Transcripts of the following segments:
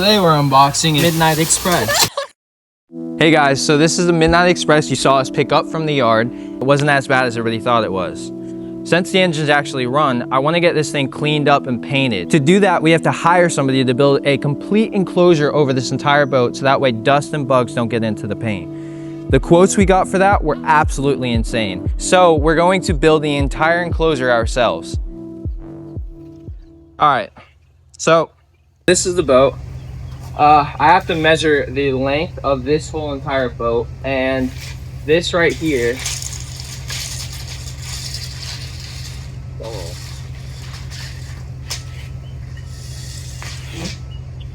Today we're unboxing a Midnight Express. Hey guys, so this is the Midnight Express you saw us pick up from the yard. It wasn't as bad as everybody thought it was. Since the engine's actually run, I want to get this thing cleaned up and painted. To do that, we have to hire somebody to build a complete enclosure over this entire boat so that way dust and bugs don't get into the paint. The quotes we got for that were absolutely insane. So we're going to build the entire enclosure ourselves. All right, so this is the boat. I have to measure the length of this whole entire boat, and this right here.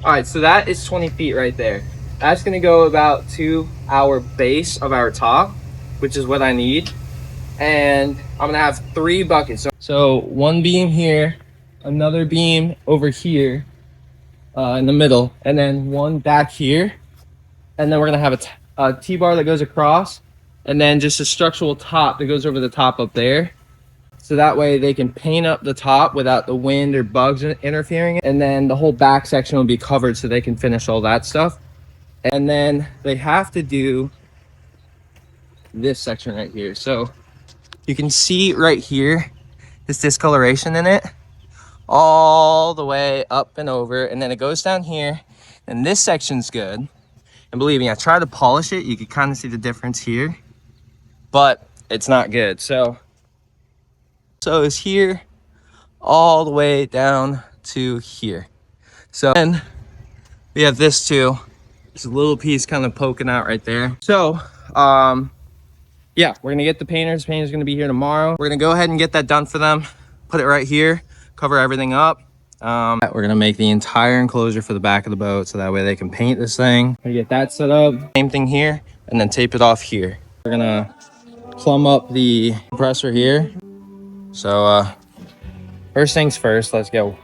All right, so that is 20 feet right there. That's gonna go about to our base of our top, which is what I need. And I'm gonna have 3 buckets. So one beam here, another beam over here, in the middle, and then one back here. And then we're gonna have a T-bar that goes across, and then just a structural top that goes over the top up there. So that way they can paint up the top without the wind or bugs interfering. And then the whole back section will be covered so they can finish all that stuff. And then they have to do this section right here. So you can see right here, this discoloration in it, all the way up and over, and then it goes down here, and this section's good. And believe me, I tried to polish it. You can kind of see the difference here, but it's not good. So it's here all the way down to here. So then we have this too. There's a little piece kind of poking out right there. So yeah, we're gonna get the painters. The painter's gonna be here tomorrow. We're gonna go ahead and get that done for them, put it right here, cover everything up. We're gonna make the entire enclosure for the back of the boat so that way they can paint this thing. We're gonna get that set up, same thing here, and then tape it off here. We're gonna plumb up the compressor here. So first things first, let's go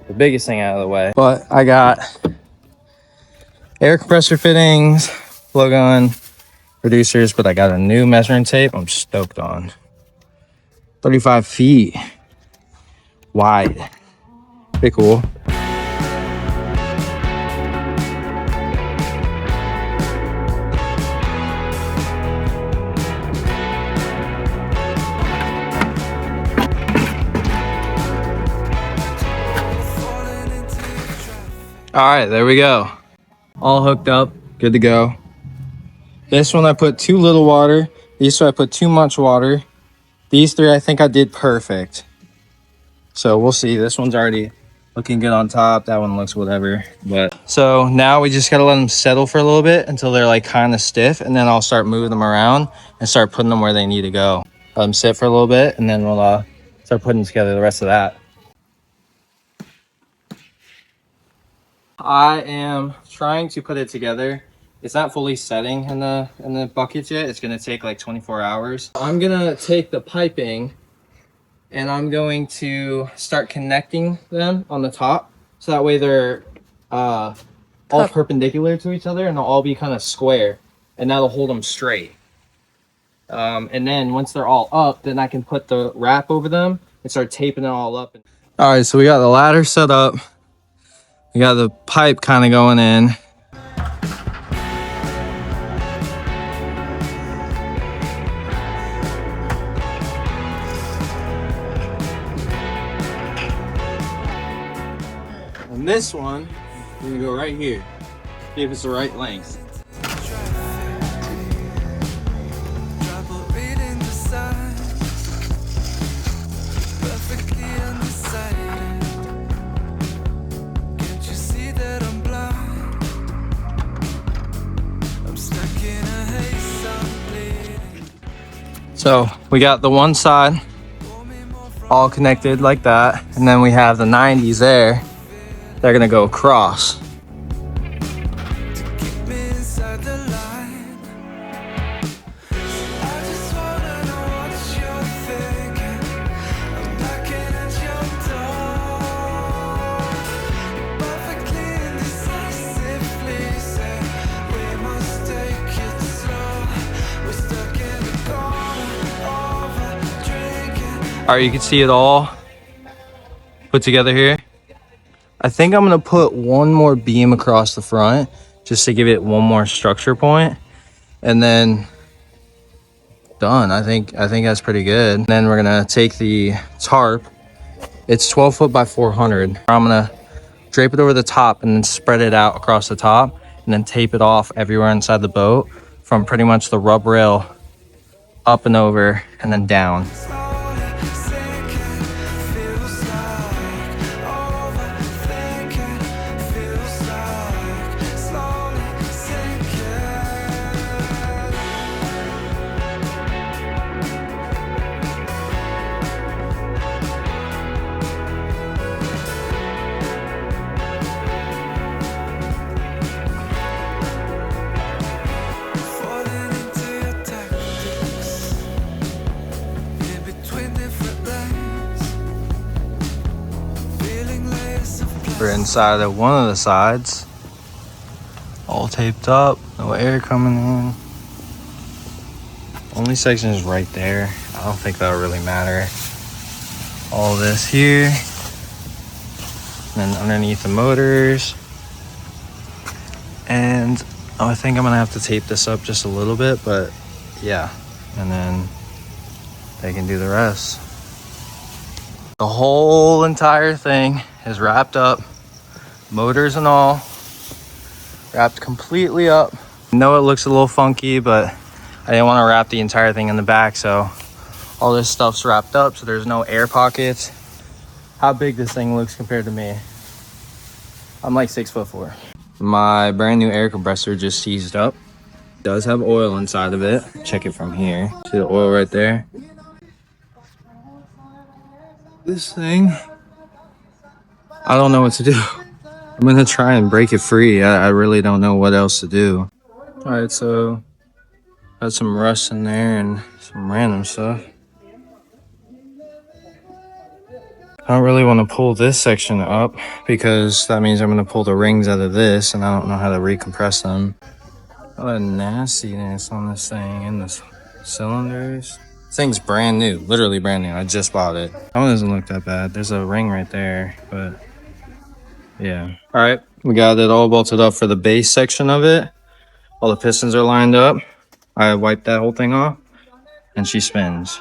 the biggest thing out of the way. But I got air compressor fittings, plug on, reducers, but I got a new measuring tape I'm stoked on. 35 feet wide. Pretty cool. All right, there we go. All hooked up, good to go. This one I put too little water. These two I put too much water. These 3 I think I did perfect. So we'll see. This one's already looking good on top. That one looks whatever. But so now we just gotta let them settle for a little bit until they're like kind of stiff, and then I'll start moving them around and start putting them where they need to go. Let them sit for a little bit, and then we'll start putting together the rest of that. I am trying to put it together. It's not fully setting in the buckets yet. It's gonna take like 24 hours. I'm gonna take the piping and I'm going to start connecting them on the top. So that way they're all perpendicular to each other and they'll all be kind of square, and that'll hold them straight. And then once they're all up, then I can put the wrap over them and start taping it all up. All right, so we got the ladder set up. We got the pipe kind of going in. And this one, we're gonna go right here. See if it's the right length. So we got the one side all connected like that, and then we have the 90s there. They're gonna go across. All right, you can see it all put together here. I think I'm gonna put one more beam across the front just to give it one more structure point, and then done. I think that's pretty good. Then we're gonna take the tarp. It's 12 foot by 400. I'm gonna drape it over the top and then spread it out across the top, and then tape it off everywhere inside the boat from pretty much the rub rail up and over and then down. We're inside of one of the sides, all taped up, no air coming in. Only section is right there. I don't think that'll really matter. All this here, and then underneath the motors. And I think I'm gonna have to tape this up just a little bit, but yeah, and then they can do the rest. The whole entire thing is wrapped up, motors and all, wrapped completely up. I know it looks a little funky, but I didn't want to wrap the entire thing in the back, so all this stuff's wrapped up, so there's no air pockets. How big this thing looks compared to me. I'm like 6'4". My brand new air compressor just seized up. It does have oil inside of it. Check it from here. See the oil right there? This thing, I don't know what to do. I'm gonna try and break it free. I really don't know what else to do. All right, so got some rust in there and some random stuff. I don't really want to pull this section up because that means I'm gonna pull the rings out of this, and I don't know how to recompress them. All that nastiness on this thing and the cylinders. This thing's brand new, literally brand new. I just bought it. That one doesn't look that bad. There's a ring right there, but yeah. All right, we got it all bolted up for the base section of it. All the pistons are lined up. I wiped that whole thing off, and she spins.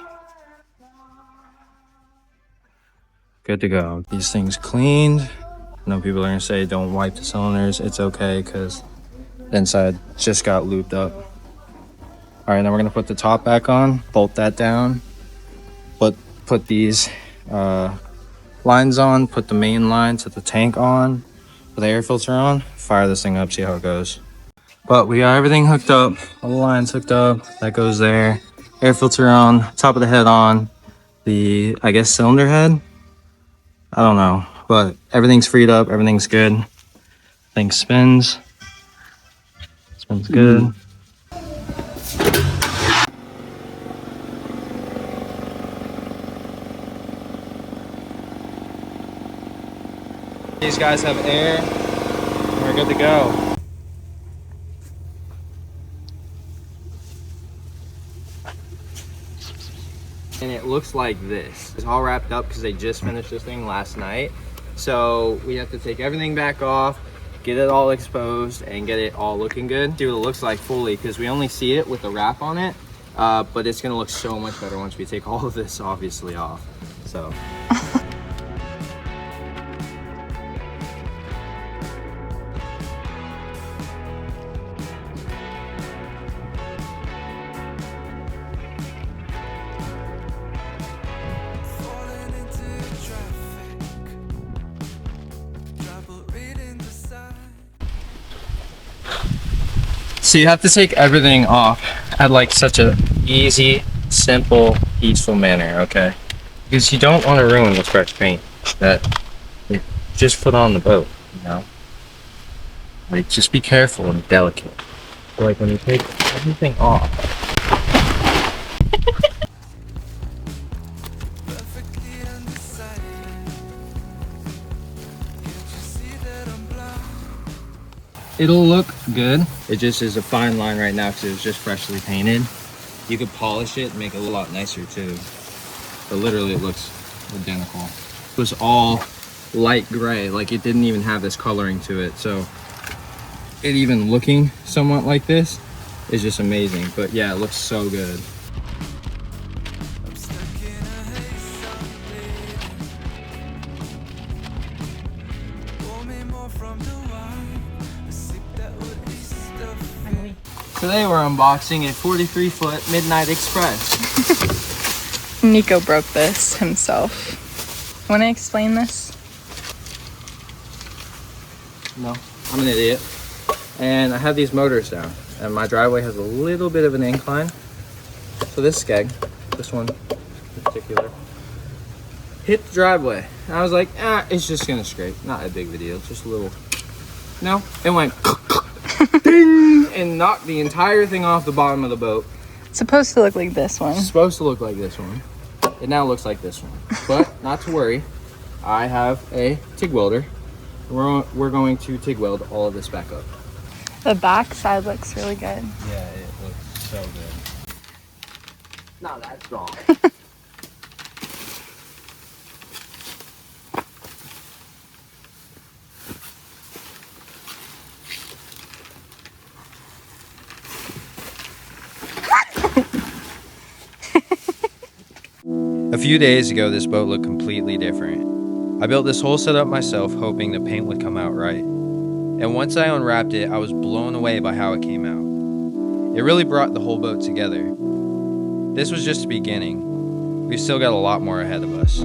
Good to go. These things cleaned. I know people are gonna say don't wipe the cylinders. It's okay because the inside just got looped up. All right, now we're gonna put the top back on, bolt that down, put these lines on, put the main line to the tank on, put the air filter on, fire this thing up, see how it goes. But we got everything hooked up, all the lines hooked up, that goes there. Air filter on, top of the head on, the, I guess, cylinder head. I don't know, but everything's freed up, everything's good. Thing spins good. These guys have air. We're good to go. And it looks like this. It's all wrapped up because they just finished this thing last night. So we have to take everything back off, get it all exposed, and get it all looking good. See what it looks like fully, because we only see it with the wrap on it. But it's gonna look so much better once we take all of this obviously off. So. So you have to take everything off at like such a easy, simple, peaceful manner, okay? Because you don't want to ruin the fresh paint that you just put on the boat, you know? Like, just be careful and delicate. So, like, when you take everything off, it'll look good. It just is a fine line right now because it was just freshly painted. You could polish it and make it a lot nicer too. But literally it looks identical. It was all light gray. Like it didn't even have this coloring to it. So it even looking somewhat like this is just amazing. But yeah, it looks so good. Today we're unboxing a 43-foot Midnight Express. Nico broke this himself. Want to explain this? No, I'm an idiot. And I have these motors down, and my driveway has a little bit of an incline. So this skeg, this one in particular, hit the driveway. And I was like, it's just gonna scrape. Not a big of a deal, just a little. No, it went ding, and knocked the entire thing off the bottom of the boat. It's supposed to look like this one. It's supposed to look like this one. It now looks like this one. But not to worry, I have a TIG welder. We're going to TIG weld all of this back up. The back side looks really good. Yeah, it looks so good. Not that strong. A few days ago, this boat looked completely different. I built this whole setup myself, hoping the paint would come out right. And once I unwrapped it, I was blown away by how it came out. It really brought the whole boat together. This was just the beginning. We've still got a lot more ahead of us.